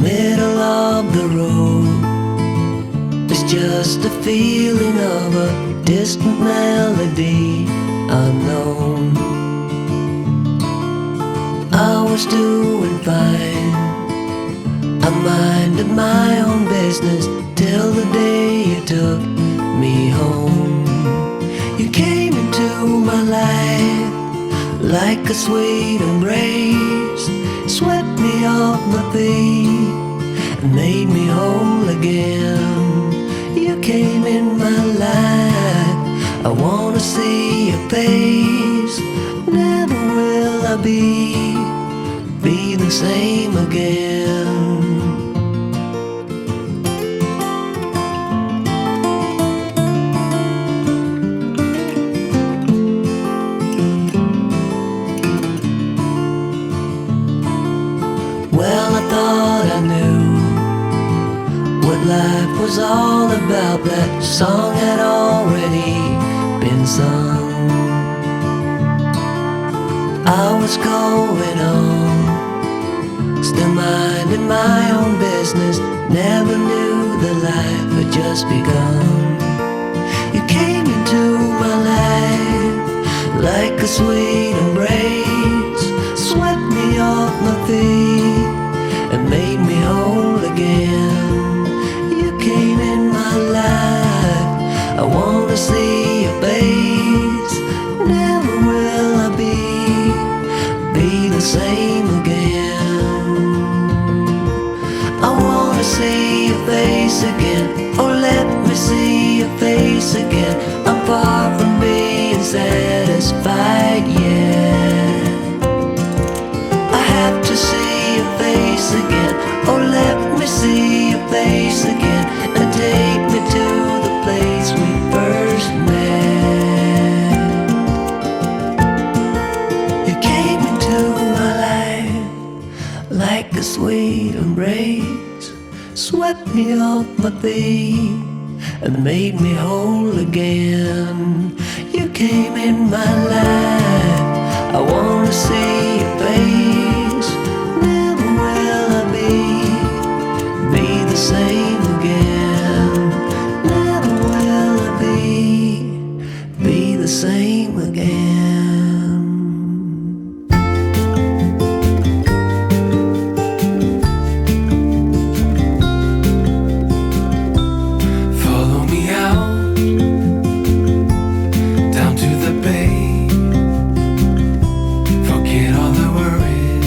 middle of the road. It's just a feeling of a distant melody unknown. I was doing fine, I minded my own business till the day you took me home. You came into my life like a sweet embrace, swept me off my feet and made me whole again. You came in my life, I wanna see your face. Never will I be the same again. Well, I thought I knew what life was all about. That song had already been sung. I was going on, still minding my own business. Never knew that life had just begun. You came into my life like a sweet embrace, swept me off my feet and made me whole again. You came in my life, I wanna see your face. Never will I be the same again. I wanna see your face again, oh let me see your face again. I'm far from being satisfied yet. I have to see your face again, oh let me see your face again, and take me to the place we first met. You came into my life like a sweet embrace, swept me off my feet and made me whole again. You came in my life, I wanna see your face. Never will I be the same again. Never will I be the same again. Follow me out down to the bay. Forget all the worries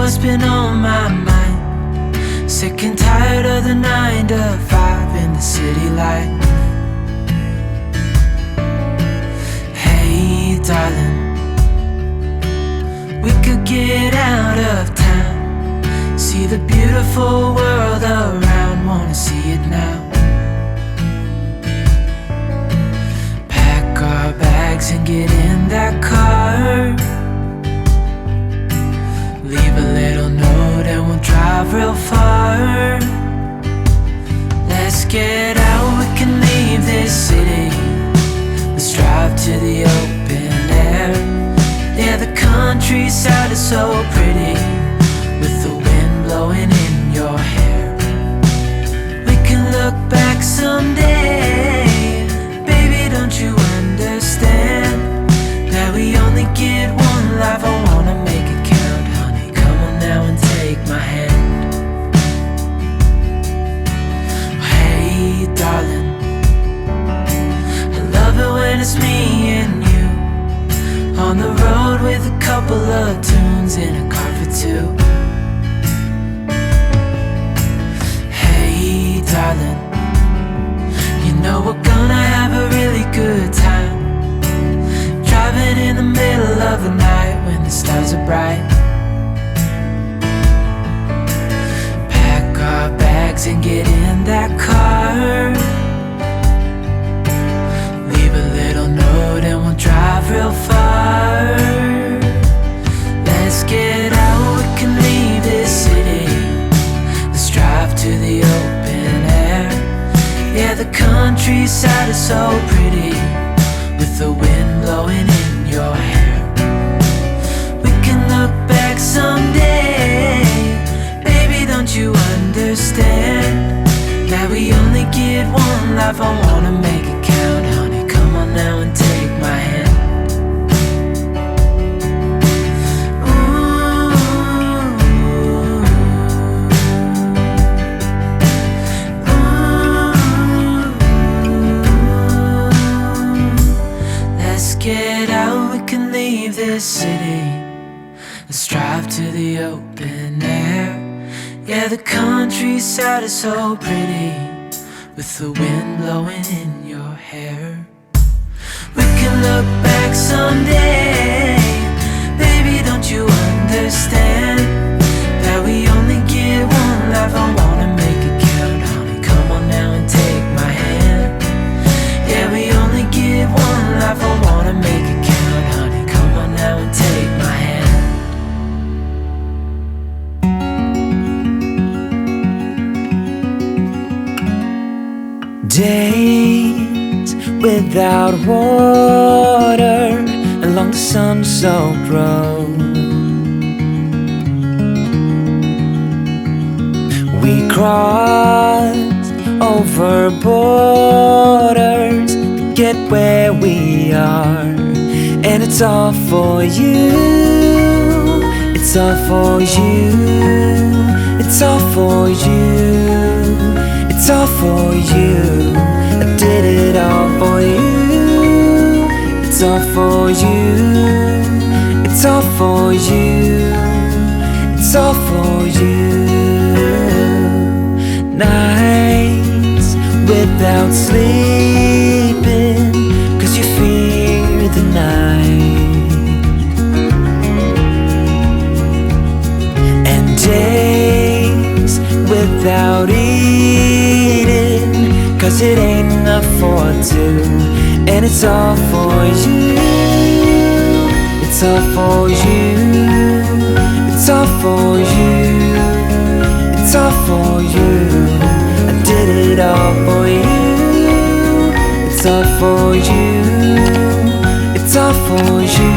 what's been on my mind. Sick and tired of the 9 to 5 in the city life. Hey darling, we could get out of town, see the beautiful world around, wanna see it now. Pack our bags and get in that car, leave a little note and we'll drive real far. Let's get out, we can leave this city. Let's drive to the open air. Yeah, the countryside is so pretty, with the wind blowing in your hair. We can look back someday. Baby, don't you understand that we only get one life? I wanna make it count, honey. Come on now and take my hand. Hey darling, I love it when it's me and you, on the road with a couple of tunes in a car for two. Hey darling, you know we're gonna have a really good time, driving in the middle of the night when the stars are bright. Pack our bags and get in that car, leave a little note and we'll drive real far. Let's get out, we can leave this city. Let's drive to the open air. Yeah, the countryside is so pretty, with the wind blowing in your hair. We can look back someday. Baby, don't you understand that we only get one life? I wanna make it count, honey. Come on now and take my hand. Get out, we can leave this city. Let's drive to the open air. Yeah, the countryside is so pretty, with the wind blowing in your hair. We can look back someday. Baby, don't you understand that we only get one life? I wanna make it count, honey. Come on now and take my hand. Yeah, we only get one life. I wanna make it count, honey. Come on now and take my hand. Days without water along the sun-soaked road. We crossed over borders to get where we are, and it's all for you. It's all for you. It's all for you. It's all for you. I did it all for you. It's all for you. It's all for you. It's all for you. Nights without sleeping, 'cause you fear the night. And days without eating, 'cause it ain't enough for two. And it's all for you. It's all for you. It's all for you. It's all for you. I did it all for you. It's all for you. It's all for you.